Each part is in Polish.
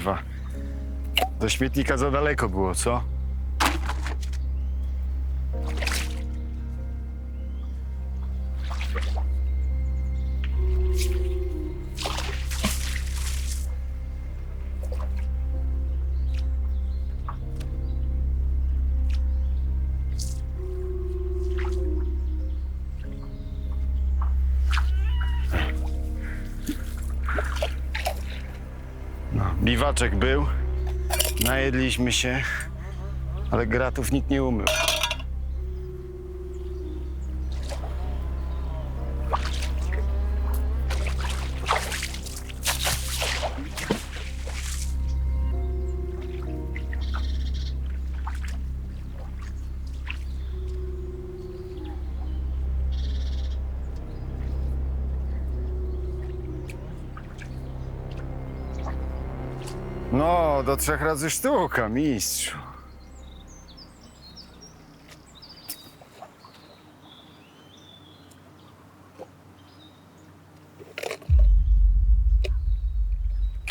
kurwa. Do śmietnika za daleko było, co? Biwaczek był, najedliśmy się, ale gratów nikt nie umył. No, do 3 razy sztuka, mistrzu.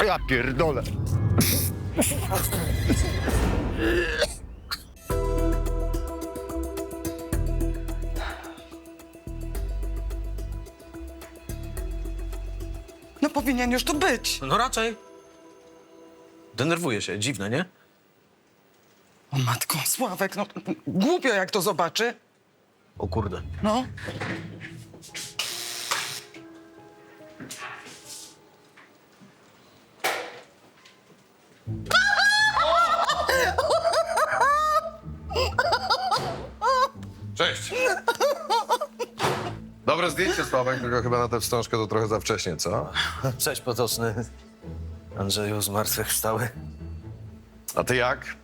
Ja pierdolę. No powinien już tu być. No raczej. Denerwuje się, dziwne, nie? O matko, Sławek, no głupio jak to zobaczy. O kurde. No. Cześć. Dobre zdjęcie, Sławek, tylko chyba na tę wstążkę to trochę za wcześnie, co? Cześć, potoczny. Andrzeju, zmartwychwstały. A ty jak?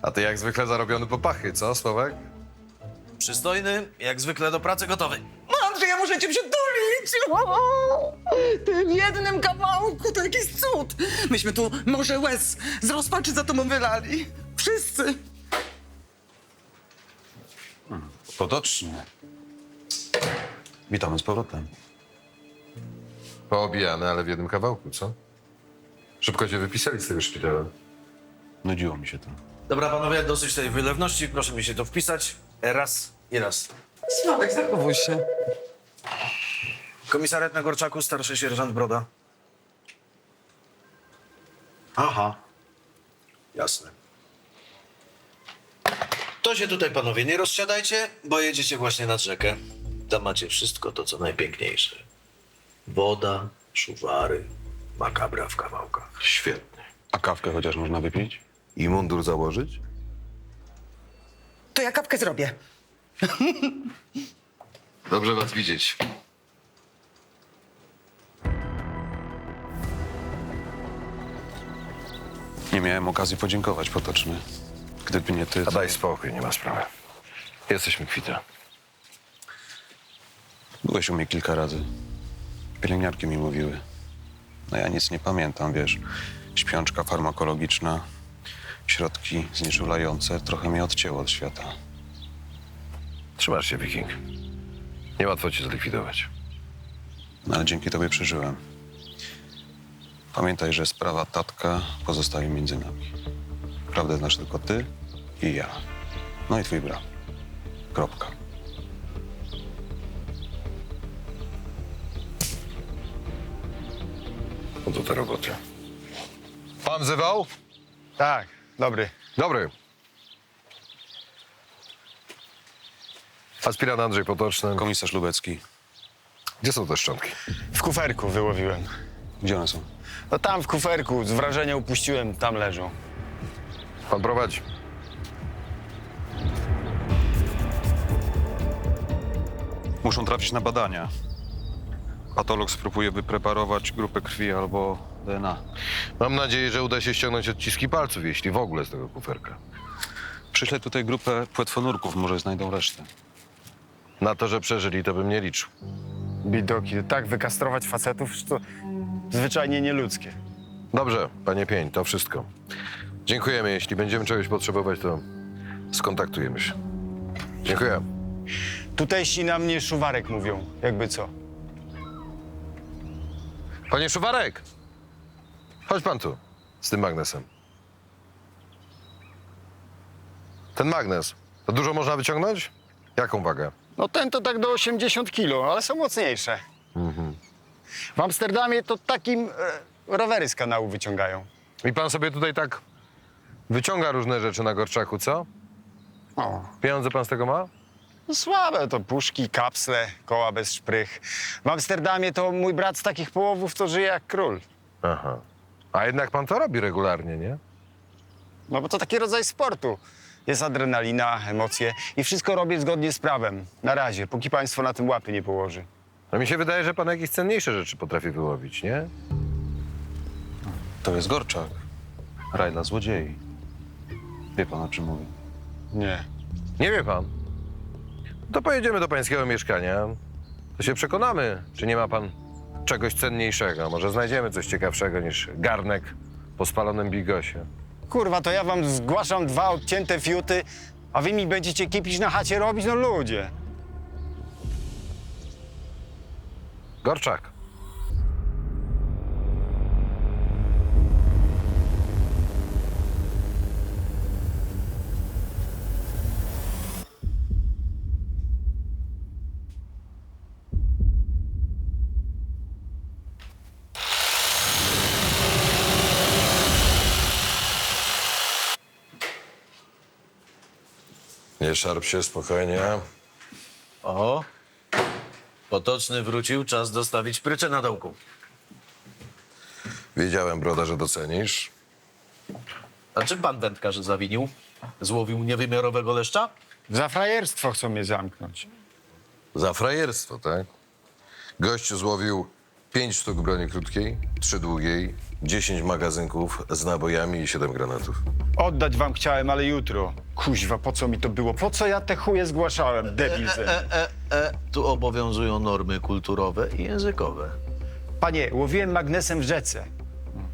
A ty jak zwykle zarobiony po pachy, co, Sławek? Przystojny, jak zwykle do pracy gotowy. Andrzej, ja muszę cię przytulić. Tym jednym kawałku, to jakiś cud. Myśmy tu morze łez z rozpaczy za tobą wylali. Wszyscy. Potocznie. Witamy z powrotem. Poobijane, ale w jednym kawałku, co? Szybko cię wypisali z tego szpitala. Nudziło mi się to. Dobra, panowie, dosyć tej wylewności. Proszę mi się to wpisać. Raz i raz. Sławek, zachowuj się. Komisariat na Gorczaku, starszy sierżant Broda. Aha. Jasne. To się tutaj, panowie, nie rozsiadajcie, bo jedziecie właśnie nad rzekę. Tam macie wszystko to, co najpiękniejsze. Woda, szuwary, makabra w kawałkach. Świetnie. A kawkę chociaż można wypić? I mundur założyć? To ja kawkę zrobię. Dobrze was widzieć. Nie miałem okazji podziękować, Potoczny. Gdyby nie ty, A to... daj spokój, nie ma sprawy. Jesteśmy kwita. Byłeś u mnie kilka razy. Pielęgniarki mi mówiły. No ja nic nie pamiętam, wiesz. Śpiączka farmakologiczna, środki znieczulające. Trochę mnie odcięło od świata. Trzymasz się, Wiking. Niełatwo cię zlikwidować. No ale dzięki tobie przeżyłem. Pamiętaj, że sprawa tatka pozostaje między nami. Prawdę znasz tylko ty i ja. No i twój brat. Kropka. No to te roboty. Pan wzywał? Tak, dobry. Dobry. Aspirant Andrzej Potoczny. Komisarz Lubecki. Gdzie są te szczątki? W kuferku wyłowiłem. Gdzie one są? No tam w kuferku, z wrażenia upuściłem, tam leżą. Pan prowadzi. Muszą trafić na badania. Patolog spróbuje wypreparować grupę krwi albo DNA. Mam nadzieję, że uda się ściągnąć odciski palców, jeśli w ogóle z tego kuferka. Przyślę tutaj grupę płetwonurków, może znajdą resztę. Na to, że przeżyli, to bym nie liczył. Bidoki, tak wykastrować facetów, że to zwyczajnie nieludzkie. Dobrze, panie Pień, to wszystko. Dziękujemy. Jeśli będziemy czegoś potrzebować, to skontaktujemy się. Dziękuję. Tutejsi na mnie szuwarek mówią, jakby co. Panie Szuwarek! Chodź pan tu. z tym magnesem? Ten magnes, to dużo można wyciągnąć? Jaką wagę? No ten to tak do 80 kilo, ale są mocniejsze. W Amsterdamie to takim rowery z kanału wyciągają. I pan sobie tutaj tak wyciąga różne rzeczy na Gorczaku, co? O, Pieniądze pan z tego ma? no słabe to puszki, kapsle, koła bez szprych. W Amsterdamie to mój brat z takich połowów to żyje jak król. Aha. A jednak pan to robi regularnie, nie? No bo to taki rodzaj sportu. Jest adrenalina, emocje i wszystko robię zgodnie z prawem. Na razie, póki państwo na tym łapy nie położy. No mi się wydaje, że pan jakieś cenniejsze rzeczy potrafi wyłowić, nie? To jest Gorczak. Raj dla złodziei. Wie pan, o czym mówię? Nie. Nie wie pan? To pojedziemy do pańskiego mieszkania. To się przekonamy, czy nie ma pan czegoś cenniejszego. Może znajdziemy coś ciekawszego niż garnek po spalonym bigosie. Kurwa, to ja wam zgłaszam 2 odcięte fiuty, a wy mi będziecie kipić na chacie robić? No ludzie. Gorczak. Nie szarp się, spokojnie. O, Potoczny wrócił, czas dostawić pryczę na dołku. Wiedziałem, Broda, że docenisz. A czym pan wędkarz zawinił? Złowił niewymiarowego leszcza? Za frajerstwo chcą mnie zamknąć. Za frajerstwo, tak? Gość złowił 5 sztuk broni krótkiej, 3 długiej, 10 magazynków z nabojami i 7 granatów. Oddać wam chciałem, ale jutro. Kuźwa, po co mi to było? Po co ja te chuje zgłaszałem, debil ze mnie? Tu obowiązują normy kulturowe i językowe. Panie, łowiłem magnesem w rzece.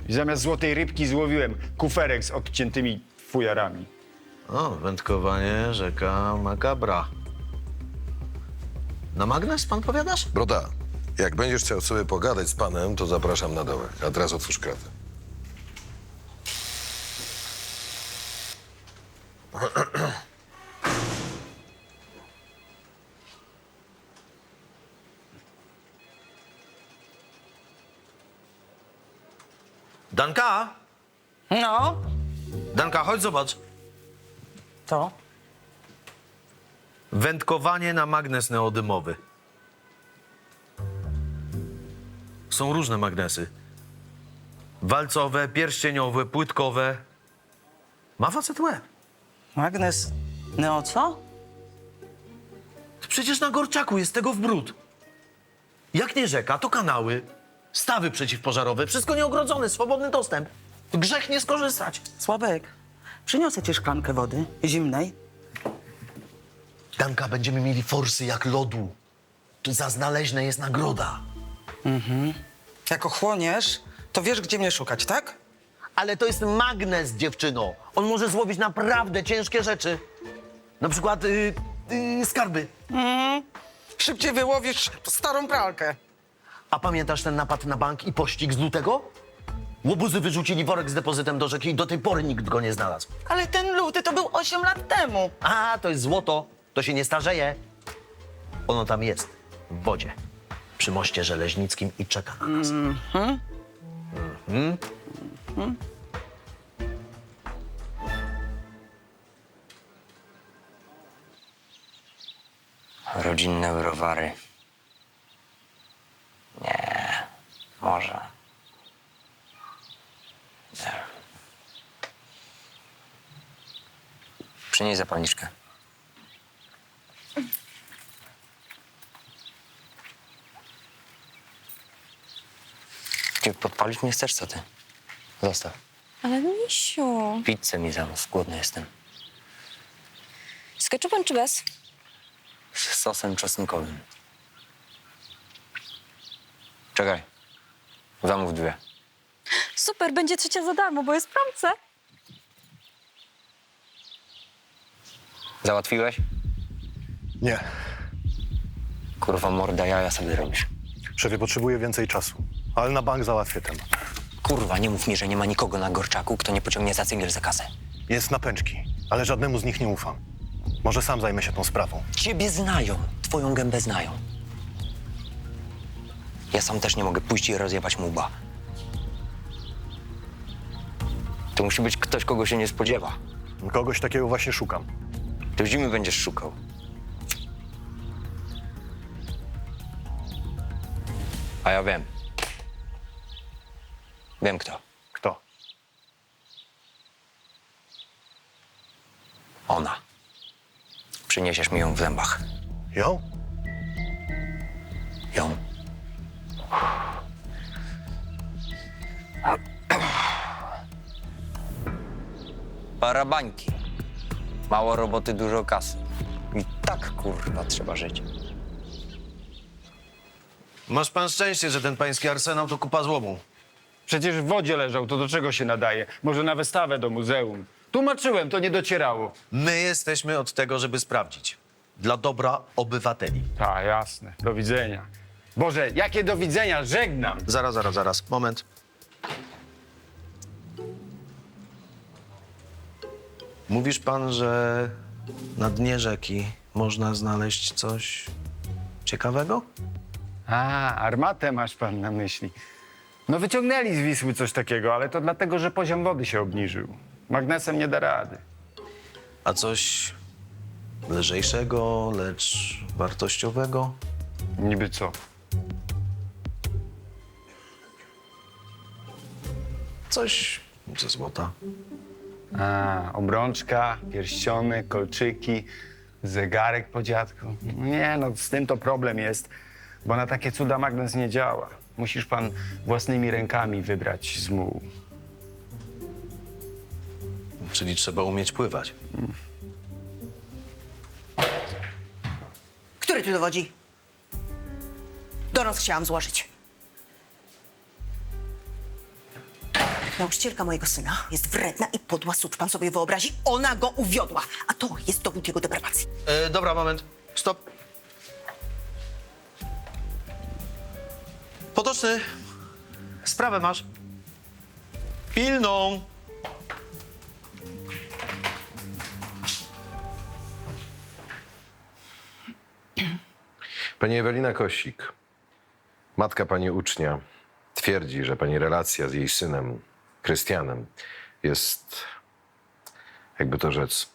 I zamiast złotej rybki złowiłem kuferek z odciętymi fujarami. O, wędkowanie, rzeka Makabra. Na magnes pan powiadasz? Broda, jak będziesz chciał sobie pogadać z panem, to zapraszam na dołek. A teraz otwórz kratę. Danka! No, Danka, chodź zobacz. to? Wędkowanie na magnes neodymowy. Są różne magnesy. Walcowe, pierścieniowe, płytkowe. Ma facet łeb. Magnes. No co? Przecież na Gorczaku jest tego w bród. Jak nie rzeka, to kanały, stawy przeciwpożarowe, wszystko nieogrodzone, swobodny dostęp. Grzech nie skorzystać. Sławek, przyniosę ci szklankę wody zimnej. Danka, będziemy mieli forsy jak lodu. Tu za znaleźne jest nagroda. Jak ochłoniesz, to wiesz, gdzie mnie szukać, tak? Ale to jest magnes, dziewczyno. On może złowić naprawdę ciężkie rzeczy. Na przykład skarby. Szybciej wyłowisz starą pralkę. A pamiętasz ten napad na bank i pościg z lutego? Łobuzy wyrzucili worek z depozytem do rzeki i do tej pory nikt go nie znalazł. Ale ten luty to był 8 lat temu. A, to jest złoto. To się nie starzeje. Ono tam jest, w wodzie. Przy moście żeleźnickim i czeka na nas. Rodzinne browary. Nie, może. Nie. Przynieś zapalniczkę. Ty podpalić nie chcesz, co ty? Zostaw. Ale misiu. Pizzę mi zamów, głodny jestem. Z ketchupem czy bez? Z sosem czosnkowym. Czekaj. Zamów 2. Super, będzie 3 za darmo, bo jest w promce. Załatwiłeś? Nie. Kurwa morda, jaja sobie robisz. Szefie, potrzebuję więcej czasu. Ale na bank załatwię temat. Kurwa, nie mów mi, że nie ma nikogo na Gorczaku, kto nie pociągnie za cyngiel za kasę. Jest na pęczki, ale żadnemu z nich nie ufam. Może sam zajmę się tą sprawą. Ciebie znają, twoją gębę znają. Ja sam też nie mogę pójść i rozjebać mu łba. To musi być ktoś, kogo się nie spodziewa. Kogoś takiego właśnie szukam. To zimy będziesz szukał. A ja wiem. Wiem kto. Kto? Ona. Przyniesiesz mi ją w zębach. Ją? Ją. Parabańki. Mało roboty, dużo kasy. I tak, kurwa, trzeba żyć. Masz pan szczęście, że ten pański arsenał to kupa złomu. Przecież w wodzie leżał, to do czego się nadaje? Może na wystawę do muzeum? Tłumaczyłem, to nie docierało. My jesteśmy od tego, żeby sprawdzić. Dla dobra obywateli. Tak, jasne. Do widzenia. Boże, jakie do widzenia? Żegnam. Zaraz. Moment. Mówisz pan, że na dnie rzeki można znaleźć coś ciekawego? A, armatę masz pan na myśli. No wyciągnęli z Wisły coś takiego, ale to dlatego, że poziom wody się obniżył. Magnesem nie da rady. A coś lżejszego, lecz wartościowego? Niby co? Coś ze złota. A, obrączka, pierściony, kolczyki, zegarek po dziadku. Nie, no z tym to problem jest, bo na takie cuda magnes nie działa. Musisz pan własnymi rękami wybrać z mułu. Czyli trzeba umieć pływać. Który tu dowodzi? Donos chciałam złożyć. Nauczycielka mojego syna jest wredna i podła sucz. Pan sobie wyobrazi? Ona go uwiodła. A to jest dowód jego deprawacji. Dobra, moment. Stop. Potoczny, sprawę masz. Pilną. Pani Ewelina Kosik, matka pani ucznia, twierdzi, że pani relacja z jej synem, Krystianem, jest, jakby to rzec,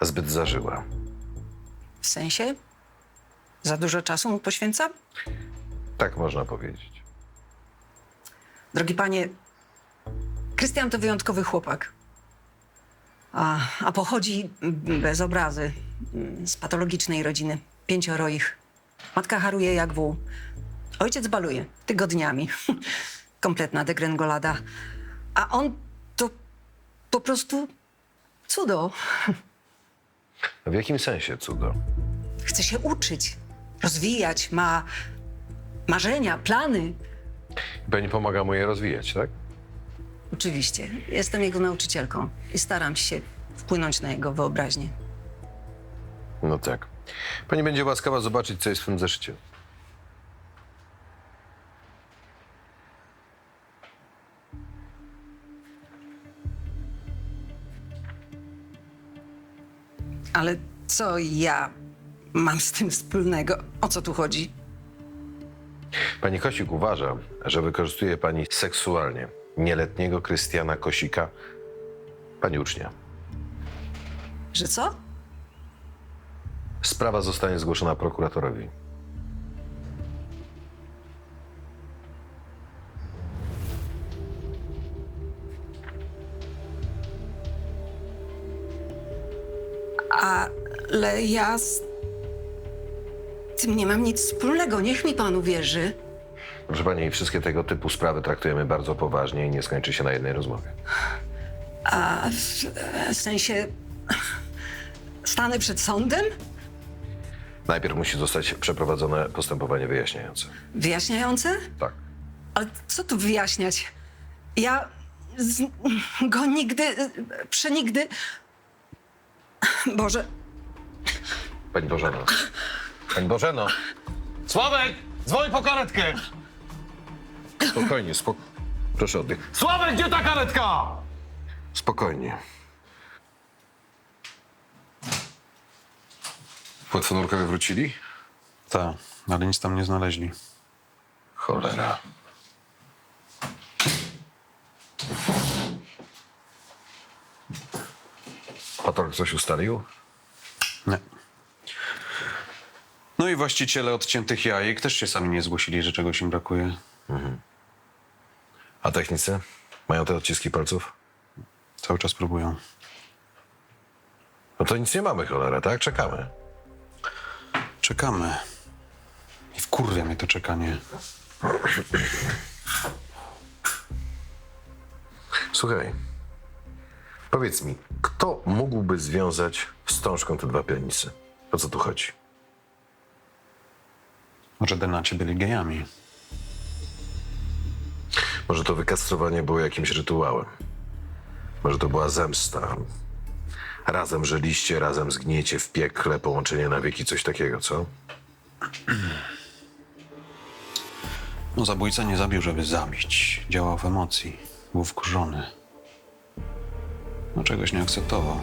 zbyt zażyła. W sensie? Za dużo czasu mu poświęcam? Tak można powiedzieć. Drogi panie, Krystian to wyjątkowy chłopak. A pochodzi bez obrazy z patologicznej rodziny. 5 ich. Matka haruje jak wół. Ojciec baluje tygodniami. Kompletna degrengolada. A on to po prostu cudo. W jakim sensie cudo? Chce się uczyć, rozwijać, ma marzenia, plany. Pani pomaga mu je rozwijać, tak? Oczywiście. Jestem jego nauczycielką i staram się wpłynąć na jego wyobraźnię. No tak. Pani będzie łaskawa zobaczyć, co jest w tym zeszycie. Ale co ja mam z tym wspólnego? O co tu chodzi? Pani Kosik uważa, że wykorzystuje pani seksualnie nieletniego Krystiana Kosika, pani ucznia. Że co? Sprawa zostanie zgłoszona prokuratorowi. Ale ja z tym nie mam nic wspólnego. Niech mi pan uwierzy. Proszę pani, wszystkie tego typu sprawy traktujemy bardzo poważnie i nie skończy się na jednej rozmowie. A w sensie stanę przed sądem? Najpierw musi zostać przeprowadzone postępowanie wyjaśniające. Wyjaśniające? Tak. Ale co tu wyjaśniać? Ja go nigdy, przenigdy... Boże, Pani Bożeno. Pani Bożeno! Sławek, dzwoń po karetkę. Spokojnie, proszę oddech. Sławek, gdzie ta karetka? Spokojnie. Płatwonurkowie wrócili? Tak, ale nic tam nie znaleźli. Cholera. Patolog coś ustalił? Nie. No i właściciele odciętych jajek też się sami nie zgłosili, że czegoś im brakuje. A technicy? Mają te odciski palców? Cały czas próbują. No to nic nie mamy, cholera, tak? Czekamy. Czekamy. I wkurwia mnie to czekanie. Słuchaj, powiedz mi, kto mógłby związać wstążką te dwa penisy? O co tu chodzi? Może denaci byli gejami. Może to wykastrowanie było jakimś rytuałem. Może to była zemsta. Razem żyliście, razem zgniecie w piekle, połączenie na wieki, coś takiego, co? No zabójca nie zabił, żeby zabić. Działał w emocji. Był wkurzony. No czegoś nie akceptował.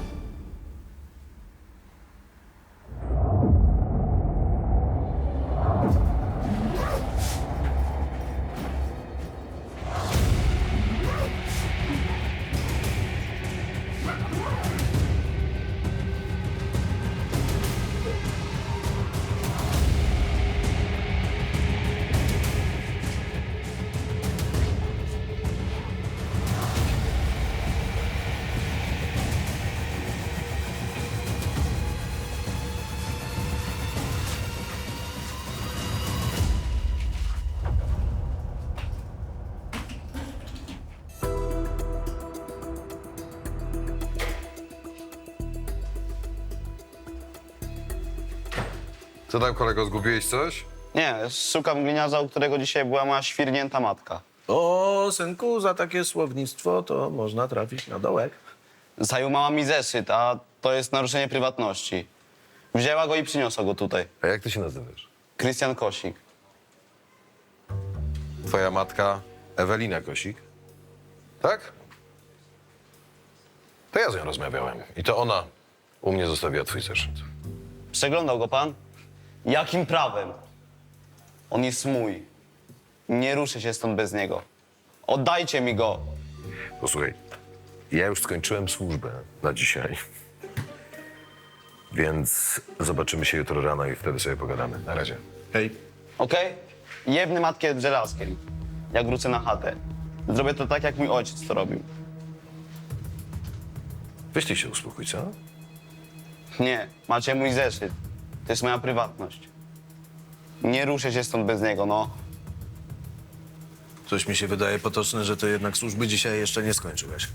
Co tam, kolego, zgubiłeś coś? Nie, szukam gliniarza, u którego dzisiaj była moja świrnięta matka. O, synku, za takie słownictwo to można trafić na dołek. Zajumała mi zeszyt, a to jest naruszenie prywatności. Wzięła go i przyniosła go tutaj. A jak ty się nazywasz? Krystian Kosik. Twoja matka Ewelina Kosik? Tak? To ja z nią rozmawiałem. I to ona u mnie zostawiła twój zeszyt. Przeglądał go pan? Jakim prawem? On jest mój. Nie ruszę się stąd bez niego. Oddajcie mi go. Posłuchaj, ja już skończyłem służbę na dzisiaj. Więc zobaczymy się jutro rano i wtedy sobie pogadamy. Na razie. Hej. Okej? Jebnę matkę żelazkiem. Jak wrócę na chatę. Zrobię to tak, jak mój ojciec to robił. Weź się uspokój, co? Nie, macie mój zeszyt. To jest moja prywatność. Nie ruszę się stąd bez niego, no. Coś mi się wydaje potoczne, że ty jednak służby dzisiaj jeszcze nie skończyłeś.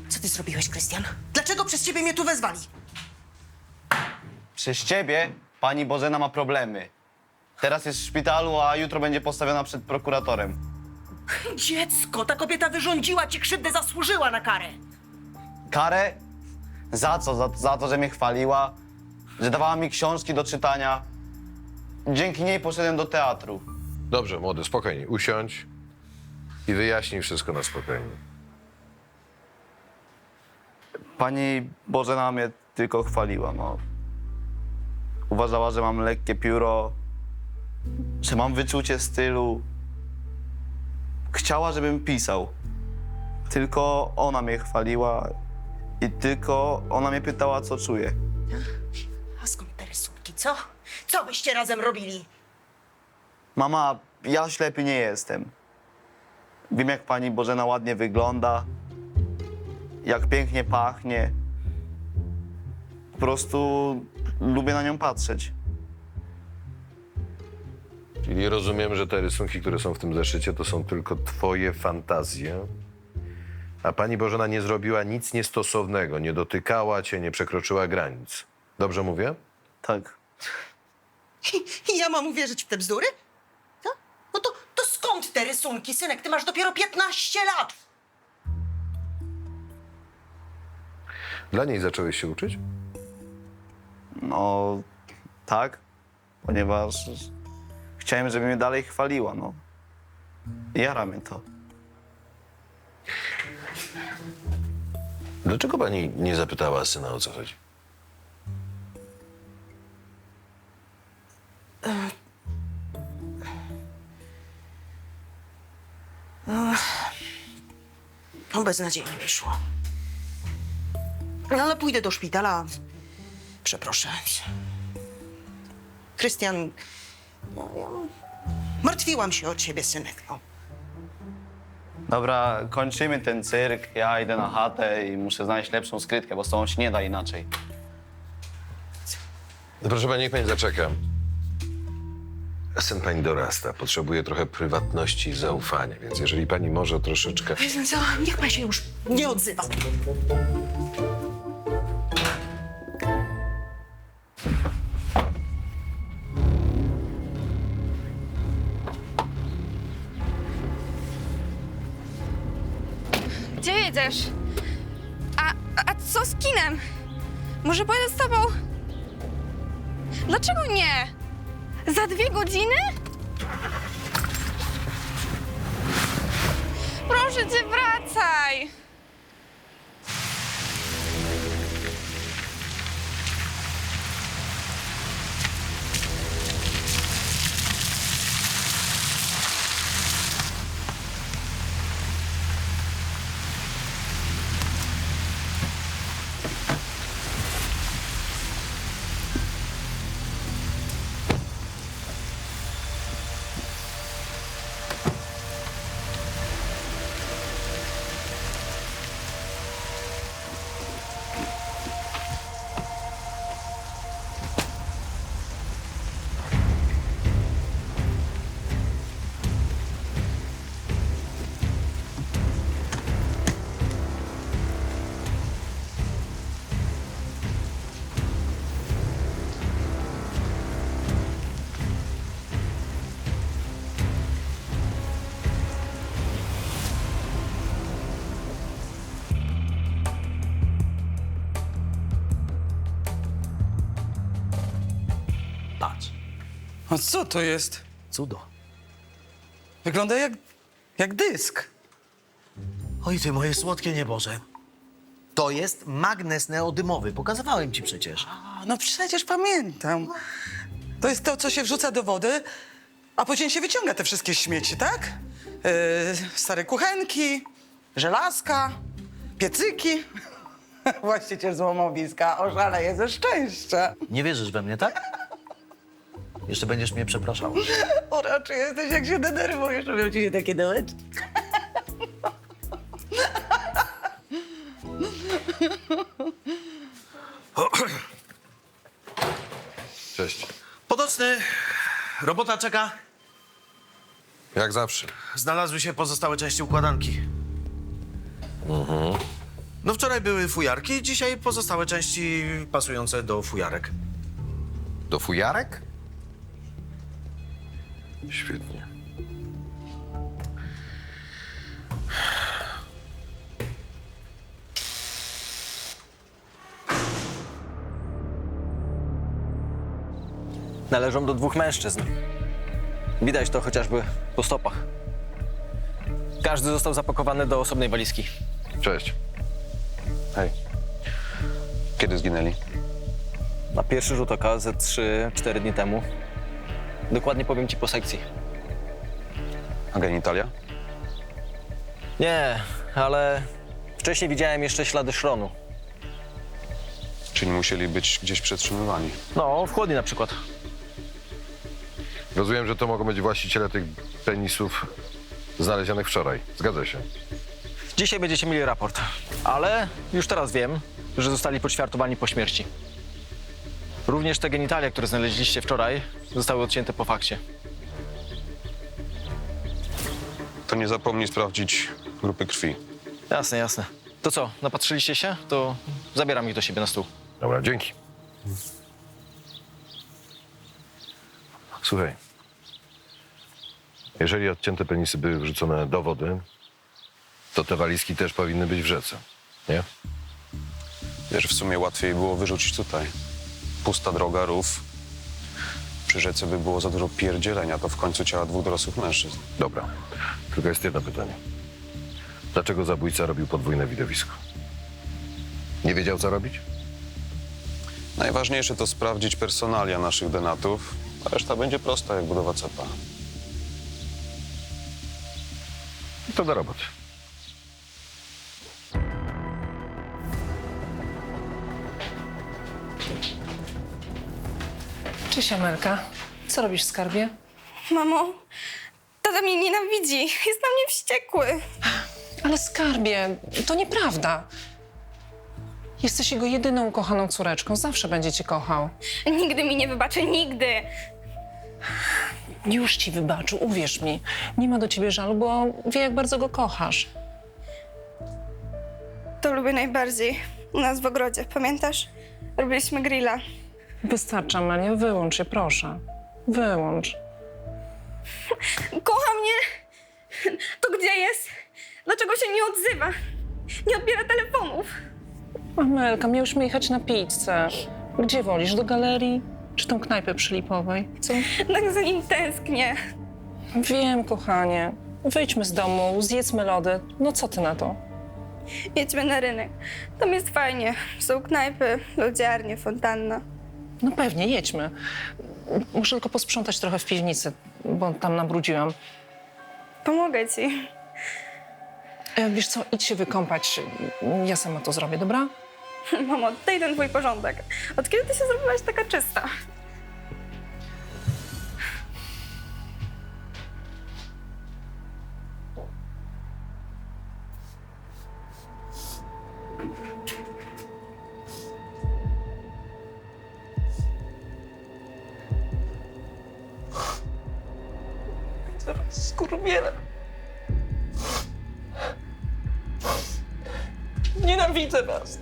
Co ty zrobiłeś, Krystian? Dlaczego przez ciebie mnie tu wezwali? Przez ciebie pani Bożena ma problemy. Teraz jest w szpitalu, a jutro będzie postawiona przed prokuratorem. Dziecko, ta kobieta wyrządziła ci krzywdę, zasłużyła na karę. Karę? Za co? Za to, że mnie chwaliła, że dawała mi książki do czytania. Dzięki niej poszedłem do teatru. Dobrze, młody, spokojnie. Usiądź i wyjaśnij wszystko na spokojnie. Pani Bożena mnie tylko chwaliła, no. Uważała, że mam lekkie pióro, że mam wyczucie stylu. Chciała, żebym pisał. Tylko ona mnie chwaliła i tylko ona mnie pytała, co czuję. A skąd te rysunki, co? Co byście razem robili? Mama, ja ślepy nie jestem. Wiem, jak pani Bożena ładnie wygląda, jak pięknie pachnie. Po prostu lubię na nią patrzeć. Czyli rozumiem, że te rysunki, które są w tym zeszycie, to są tylko twoje fantazje, a pani Bożena nie zrobiła nic niestosownego, nie dotykała cię, nie przekroczyła granic. Dobrze mówię? Tak. I ja mam uwierzyć w te bzdury? Co? No to skąd te rysunki, synek? Ty masz dopiero 15 lat. Dla niej zacząłeś się uczyć? No, tak, ponieważ chciałem, żeby mnie dalej chwaliła, no. Jara mnie to. Dlaczego pani nie zapytała syna, o co chodzi? No beznadziejnie wyszło. No ale pójdę do szpitala. Przeproszę. Krystian, no, ja martwiłam się o ciebie, synek, no. Dobra, kończymy ten cyrk. Ja idę na chatę i muszę znaleźć lepszą skrytkę, bo z tą się nie da inaczej. No proszę pani, niech pani zaczeka. Syn pani dorasta, potrzebuje trochę prywatności i zaufania, więc jeżeli pani może troszeczkę... Co? Niech pan się już nie odzywa. Gdzie jedziesz? A co z kinem? Może pojadę z tobą? Dlaczego nie? Za 2 godziny? Proszę cię, wracaj! Patrz. A co to jest? Cudo. Wygląda jak dysk. Oj ty, moje słodkie nieboże. To jest magnes neodymowy. Pokazywałem ci przecież. A, no przecież pamiętam. To jest to, co się wrzuca do wody, a później się wyciąga te wszystkie śmieci, tak? Stare kuchenki, żelazka, piecyki. Właściciel złomowiska oszaleje ze szczęścia. Nie wierzysz we mnie, tak? Jeszcze będziesz mnie przepraszał. Uroczy jesteś, jak się denerwujesz, robią ci się takie dołeczki. Cześć. Podoczny, robota czeka. Jak zawsze. Znalazły się pozostałe części układanki. No wczoraj były fujarki, dzisiaj pozostałe części pasujące do fujarek. Do fujarek? Świetnie. Należą do 2 mężczyzn. Widać to chociażby po stopach. Każdy został zapakowany do osobnej walizki. Cześć. Hej. Kiedy zginęli? Na pierwszy rzut oka ze 3-4 dni temu. Dokładnie powiem ci po sekcji. A genitalia? Nie, ale wcześniej widziałem jeszcze ślady szronu. Czyli musieli być gdzieś przetrzymywani. No, w chłodni na przykład. Rozumiem, że to mogą być właściciele tych penisów znalezionych wczoraj. Zgadza się. Dzisiaj będziecie mieli raport, ale już teraz wiem, że zostali poćwiartowani po śmierci. Również te genitalia, które znaleźliście wczoraj, zostały odcięte po fakcie. To nie zapomnij sprawdzić grupy krwi. Jasne, jasne. To co, napatrzyliście się? To zabieram ich do siebie na stół. Dobra, dzięki. Słuchaj. Jeżeli odcięte penisy były wrzucone do wody, to te walizki też powinny być w rzece, nie? Wiesz, w sumie łatwiej było wyrzucić tutaj. Pusta droga, rów. przy rzece by było za dużo pierdzielenia, to w końcu ciała 2 dorosłych mężczyzn. Dobra, tylko jest jedno pytanie. Dlaczego zabójca robił podwójne widowisko? Nie wiedział, co robić? Najważniejsze to sprawdzić personalia naszych denatów, a reszta będzie prosta jak budowa cepa. To do roboty. Cześć, Amelka. Co robisz w skarbie? Mamo, tata mnie nienawidzi. Jest na mnie wściekły. Ale skarbie, to nieprawda. Jesteś jego jedyną ukochaną córeczką. Zawsze będzie cię kochał. Nigdy mi nie wybaczy, nigdy. Już ci wybaczył, uwierz mi. Nie ma do ciebie żalu, bo wie, jak bardzo go kochasz. To lubię najbardziej. U nas w ogrodzie, pamiętasz? Robiliśmy grilla. Wystarczy, Amelia. Wyłącz się, proszę. Wyłącz. Kocha mnie. To gdzie jest? Dlaczego się nie odzywa? Nie odbiera telefonów. Amelka, miałyśmy jechać na pizzę. Gdzie wolisz? Do galerii? Czy tą knajpę przy Lipowej? Co? Tak za nim tęsknię. Wiem, kochanie. Wyjdźmy z domu, zjedzmy lody. No co ty na to? Jedźmy na rynek. Tam jest fajnie. Są knajpy, lodziarnie, fontanna. No pewnie, jedźmy. Muszę tylko posprzątać trochę w piwnicy, bo tam nabrudziłam. Pomogę ci. Wiesz co, idź się wykąpać. Ja sama to zrobię, dobra? Mamo, daj ten twój porządek. Od kiedy ty się zrobiłaś taka czysta? Skurwiele. Nienawidzę was.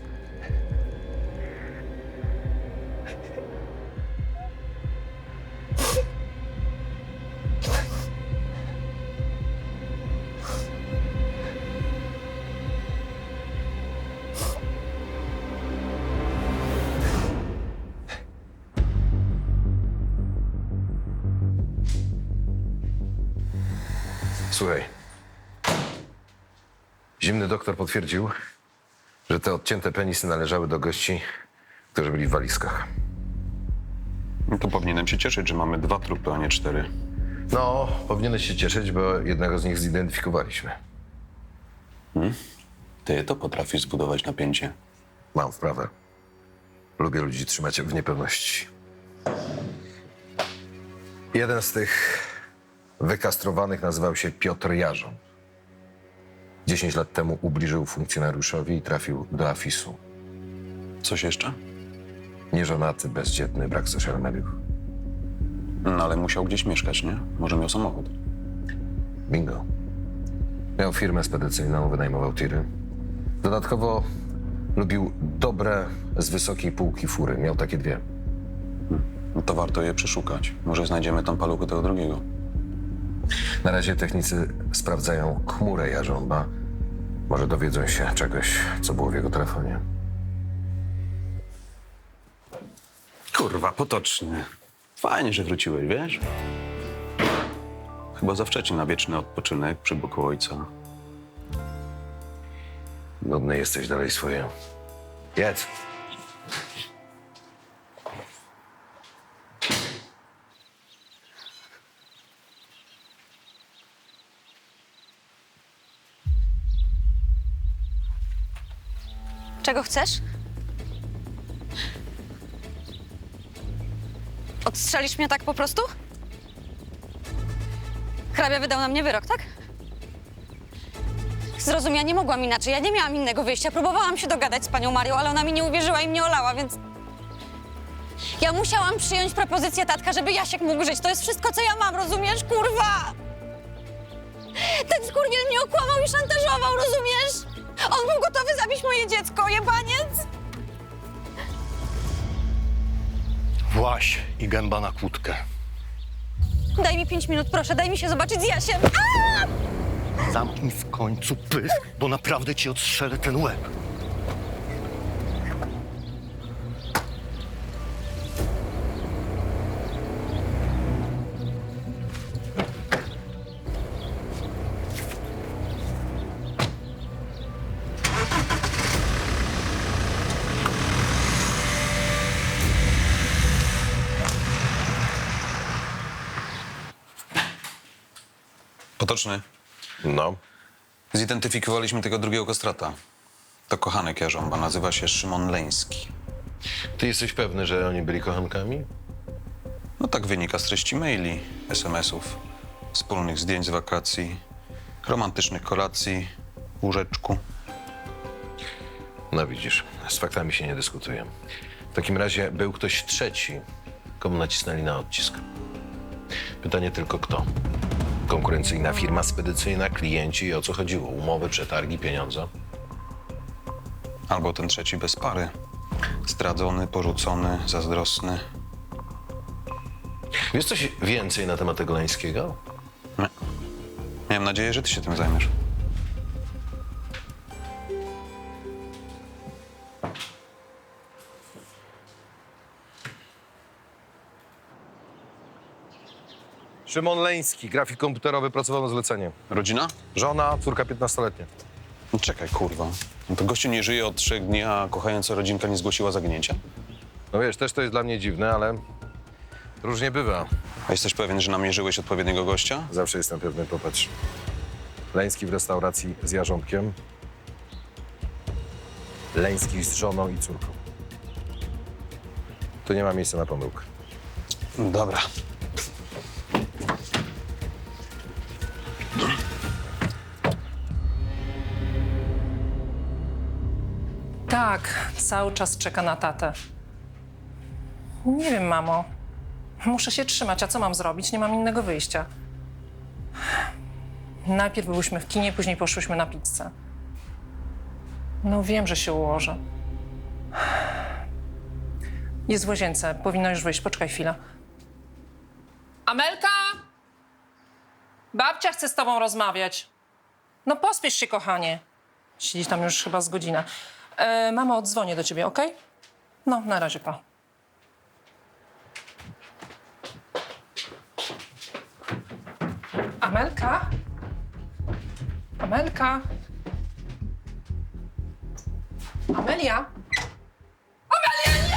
Słuchaj. Zimny doktor potwierdził, że te odcięte penisy należały do gości, którzy byli w walizkach. No to powinienem się cieszyć, że mamy 2 trupy, a nie 4. No, powinieneś się cieszyć, bo jednego z nich zidentyfikowaliśmy. Ty to potrafisz zbudować napięcie. Mam wprawę. Lubię ludzi trzymać w niepewności. Jeden z tych wykastrowanych nazywał się Piotr Jarząb. 10 lat temu ubliżył funkcjonariuszowi i trafił do AFIS-u. Coś jeszcze? Nieżonaty, bezdzietny, brak social mediów. No ale musiał gdzieś mieszkać, nie? Może miał samochód. Bingo. Miał firmę spedycyjną, wynajmował tiry. Dodatkowo lubił dobre, z wysokiej półki fury. Miał takie 2. No to warto je przeszukać. Może znajdziemy tam paluchy tego drugiego. Na razie technicy sprawdzają chmurę Jarząba. Może dowiedzą się czegoś, co było w jego telefonie. Kurwa, potoczny. Fajnie, że wróciłeś, wiesz? Chyba za wcześnie na wieczny odpoczynek przy boku ojca. Nudny jesteś, dalej swoje. Jedz. Czego chcesz? Odstrzelisz mnie tak po prostu? Hrabia wydał na mnie wyrok, tak? Zrozum, ja nie mogłam inaczej, ja nie miałam innego wyjścia. Próbowałam się dogadać z panią Marią, ale ona mi nie uwierzyła i mnie olała, więc... Ja musiałam przyjąć propozycję tatka, żeby Jasiek mógł żyć. To jest wszystko, co ja mam, rozumiesz? Kurwa! Ten skurwiel mnie okłamał i szantażował, rozumiesz? On był gotowy zabić moje dziecko, jebaniec! Właś i gęba na kłódkę. Daj mi 5 minut, proszę, daj mi się zobaczyć z Jasiem. Aaa! Zamknij w końcu pysk, bo naprawdę ci odstrzelę ten łeb. Potoczny. No. Zidentyfikowaliśmy tego drugiego Kostrata. To kochanek Jarząba, nazywa się Szymon Leński. Ty jesteś pewny, że oni byli kochankami? No tak wynika z treści maili, SMS-ów, wspólnych zdjęć z wakacji, romantycznych kolacji, łóżeczku. No widzisz, z faktami się nie dyskutuje. W takim razie był ktoś trzeci, komu nacisnęli na odcisk. Pytanie tylko kto? Konkurencyjna firma spedycyjna, klienci i o co chodziło? Umowy, przetargi, pieniądze? Albo ten trzeci bez pary. Zdradzony, porzucony, zazdrosny. Wiesz coś więcej na temat tego Leńskiego? Nie. Miałem nadzieję, że ty się tym zajmiesz. Szymon Leński, grafik komputerowy, pracował na zlecenie. Rodzina? Żona, córka 15-letnia. No czekaj, kurwa. No to gościu nie żyje od 3 dni, a kochająca rodzinka nie zgłosiła zaginięcia? No wiesz, też to jest dla mnie dziwne, ale różnie bywa. A jesteś pewien, że namierzyłeś odpowiedniego gościa? Zawsze jestem pewny, popatrz. Leński w restauracji z Jarząbkiem. Leński z żoną i córką. Tu nie ma miejsca na pomyłkę. Dobra. Tak, cały czas czeka na tatę. Nie wiem, mamo. Muszę się trzymać, a co mam zrobić? Nie mam innego wyjścia. Najpierw byłyśmy w kinie, później poszłyśmy na pizzę. No wiem, że się ułożę. Jest w łazience, powinna już wyjść. Poczekaj chwilę. Amelka! Babcia chce z tobą rozmawiać. No pospiesz się, kochanie. Siedzi tam już chyba z godzinę. Mamo, odzwonię do ciebie, okej? No, na razie, pa. Amelka? Amelka? Amelia? Amelia, nie!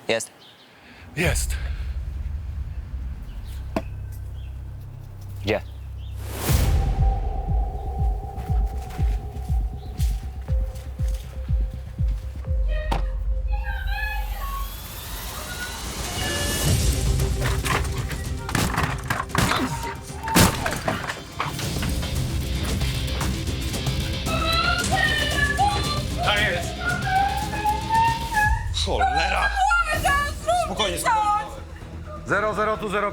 Jest. Jest. Gdzie? Cholera! Spokojnie, spokojnie.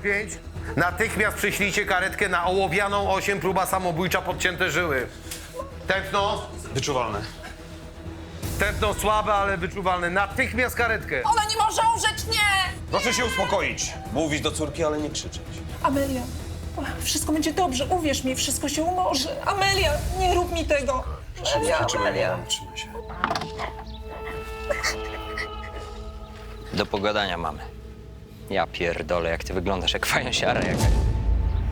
0005. Natychmiast przyślijcie karetkę na Ołowianą 8, próba samobójcza, podcięte żyły. Tętno? Wyczuwalne. Tętno słabe, ale wyczuwalne. Natychmiast karetkę. Ona nie może umrzeć, nie! Proszę się uspokoić. Mówić do córki, ale nie krzyczeć. Amelia, wszystko będzie dobrze, uwierz mi, wszystko się umoże. Amelia, nie rób mi tego. Amelia. Trzymaj się. Do pogadania mamy. Ja pierdolę, jak ty wyglądasz, jak fajnosiara jakaś.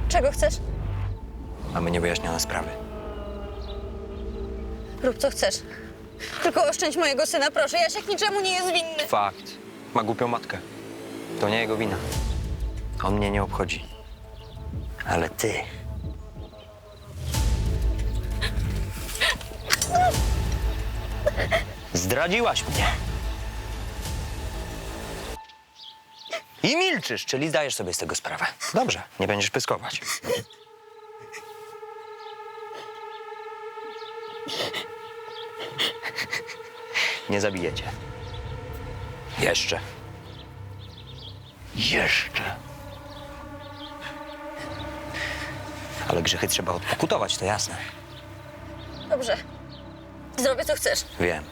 Czego chcesz? Mamy niewyjaśnione sprawy. Rób co chcesz. Tylko oszczędź mojego syna, proszę. Jasiek niczemu nie jest winny. Fakt. Ma głupią matkę. To nie jego wina. On mnie nie obchodzi. Ale ty... Zdradziłaś mnie. I milczysz, czyli zdajesz sobie z tego sprawę. Dobrze, nie będziesz pyskować. Nie zabijecie. Jeszcze. Jeszcze. Ale grzechy trzeba odpokutować, to jasne. Dobrze. Zrobię co chcesz. Wiem.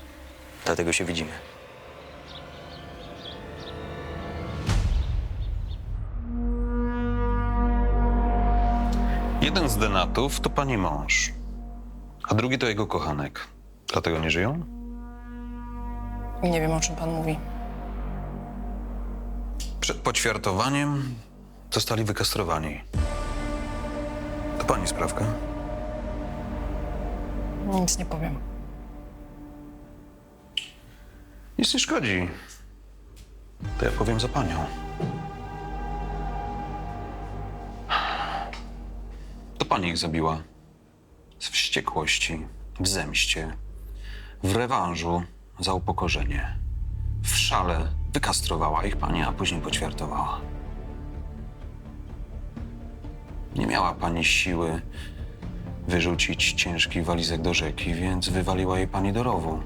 Dlatego się widzimy. Jeden z denatów to pani mąż, a drugi to jego kochanek. Dlatego nie żyją? Nie wiem, o czym pan mówi. Przed poćwiartowaniem zostali wykastrowani. To pani sprawka. Nic nie powiem. Nic nie szkodzi. To ja powiem za panią. To pani ich zabiła. Z wściekłości, w zemście, w rewanżu za upokorzenie. W szale wykastrowała ich pani, a później poćwiartowała. Nie miała pani siły wyrzucić ciężkich walizek do rzeki, więc wywaliła je pani do rowu.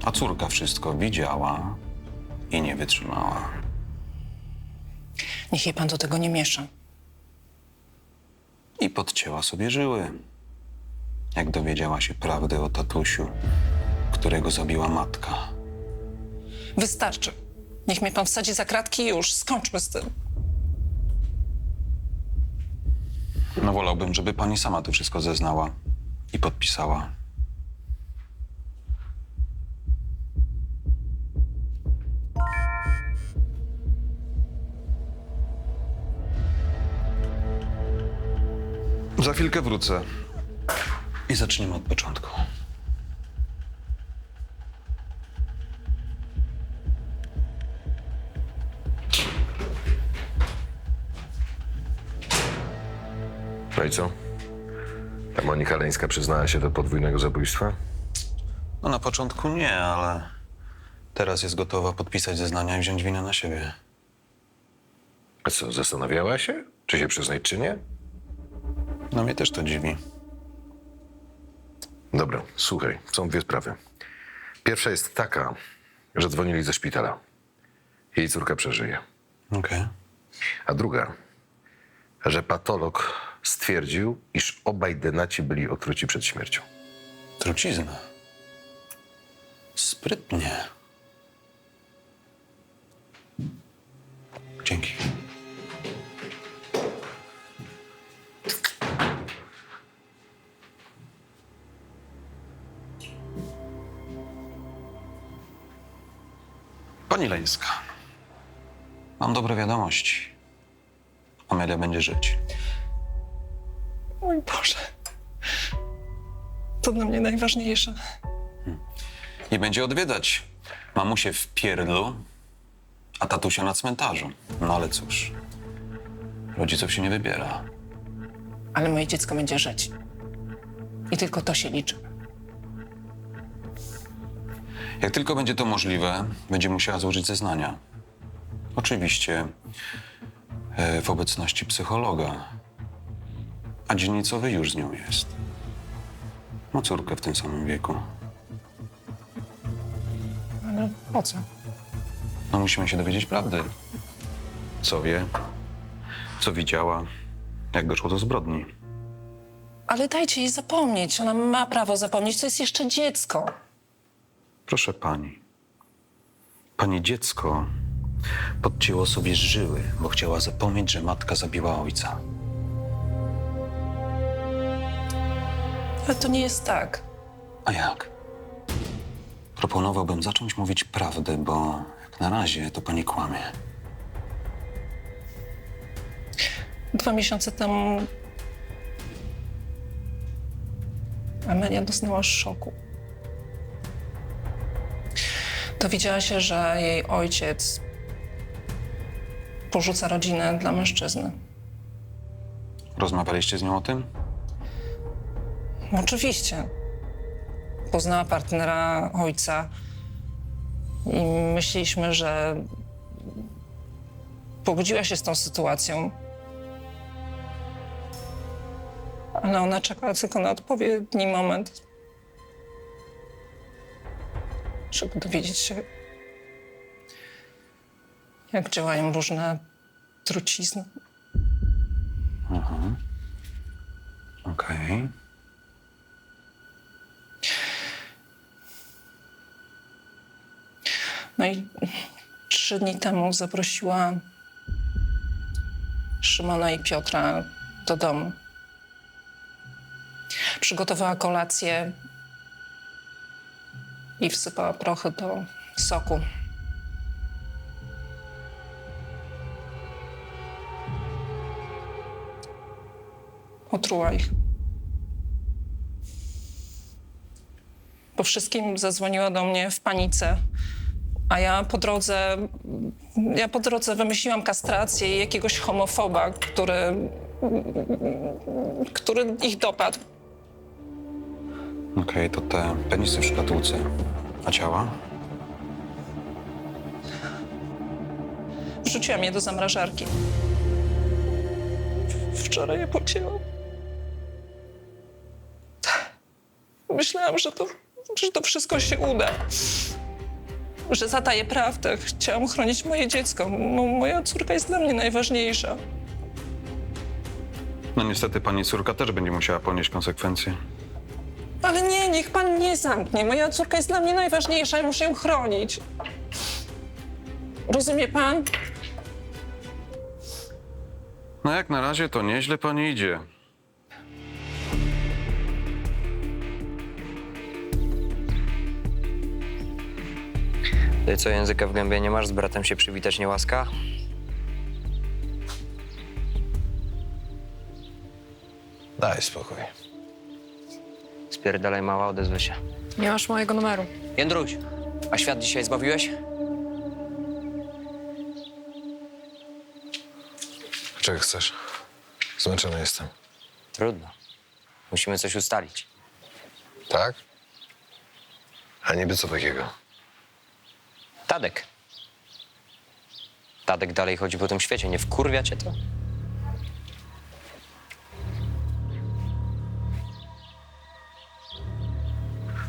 A córka wszystko widziała i nie wytrzymała. Niech jej pan do tego nie miesza. I podcięła sobie żyły. Jak dowiedziała się prawdy o tatusiu, którego zabiła matka. Wystarczy. Niech mnie pan wsadzi za kratki i już. Skończmy z tym. No wolałbym, żeby pani sama to wszystko zeznała i podpisała. Za chwilkę wrócę i zaczniemy od początku. No i co? Ta Monika Leńska przyznała się do podwójnego zabójstwa? No na początku nie, ale teraz jest gotowa podpisać zeznania i wziąć winę na siebie. A co, zastanawiała się? Czy się przyznać, czy nie? No mnie też to dziwi. Dobra, słuchaj, są dwie sprawy. Pierwsza jest taka, że dzwonili ze szpitala. Jej córka przeżyje. Okej. A druga, że patolog stwierdził, iż obaj denaci byli otruci przed śmiercią. Trucizna. Sprytnie. Dzięki. Pani Leńska, mam dobre wiadomości. Amelia będzie żyć. Mój Boże. To dla mnie najważniejsze. I będzie odwiedzać mamusię w Pierdlu, a tatusia na cmentarzu. No ale cóż, rodziców się nie wybiera. Ale moje dziecko będzie żyć. I tylko to się liczy. Jak tylko będzie to możliwe, będzie musiała złożyć zeznania. Oczywiście w obecności psychologa. A dzielnicowy już z nią jest. Ma córkę w tym samym wieku. Ale po co? No musimy się dowiedzieć prawdy. Co wie, co widziała, jak doszło do zbrodni. Ale dajcie jej zapomnieć. Ona ma prawo zapomnieć. To jest jeszcze dziecko. Proszę pani. Pani dziecko podcięło sobie żyły, bo chciała zapomnieć, że matka zabiła ojca. Ale to nie jest tak. A jak? Proponowałbym zacząć mówić prawdę, bo jak na razie to pani kłamie. 2 miesiące temu Amelia doznała szoku. Dowiedziała się, że jej ojciec porzuca rodzinę dla mężczyzny. Rozmawialiście z nią o tym? Oczywiście. Poznała partnera ojca i myśleliśmy, że pogodziła się z tą sytuacją. Ale ona czekała tylko na odpowiedni moment, żeby dowiedzieć się, jak działają różne trucizny. Okej. No i 3 dni temu zaprosiła Szymona i Piotra do domu. Przygotowała kolację i wsypała prochy do soku. Otruła ich. Po wszystkim zadzwoniła do mnie w panice, a ja po drodze wymyśliłam kastrację i jakiegoś homofoba, który ich dopadł. Okej, to te penisy w szkatułce. A ciała? Wrzuciłam je do zamrażarki. Wczoraj je pocięłam. Myślałam, że to wszystko się uda. Że zataję prawdę. Chciałam chronić moje dziecko. Moja córka jest dla mnie najważniejsza. No niestety pani córka też będzie musiała ponieść konsekwencje. Ale nie, niech pan nie zamknie. Moja córka jest dla mnie najważniejsza i muszę ją chronić. Rozumie pan? No jak na razie to nieźle pani idzie. Ty co, języka w gębie nie masz? Z bratem się przywitać nie łaska? Daj spokój. Spierdalaj, mała, odezwę się. Nie masz mojego numeru. Jędruś, a świat dzisiaj zbawiłeś? Czego chcesz? Zmęczony jestem. Trudno. Musimy coś ustalić. Tak? A niby co takiego? Tadek. Tadek dalej chodzi po tym świecie. Nie wkurwia cię to?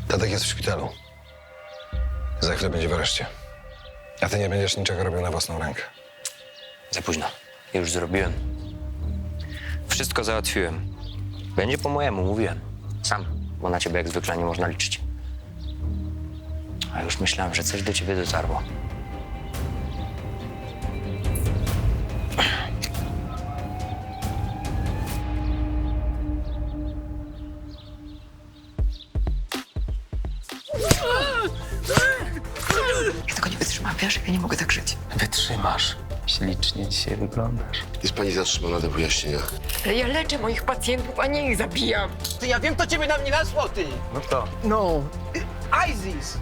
Tadek jest w szpitalu. Za chwilę będzie w areszcie. A ty nie będziesz niczego robił na własną rękę. Za późno. Już zrobiłem. Wszystko załatwiłem. Będzie po mojemu, mówiłem. Sam, bo na ciebie jak zwykle nie można liczyć. A już myślałem, że coś do ciebie dotarło. Ja tego nie wytrzymam, wiesz? Ja nie mogę tak żyć. Wytrzymasz. Ślicznie dzisiaj wyglądasz. Jest pani zatrzymana do wyjaśnienia. Ale ja leczę moich pacjentów, a nie ich zabijam. Ty, ja wiem, to ciebie na mnie nasło, ty. No kto? No, ISIS.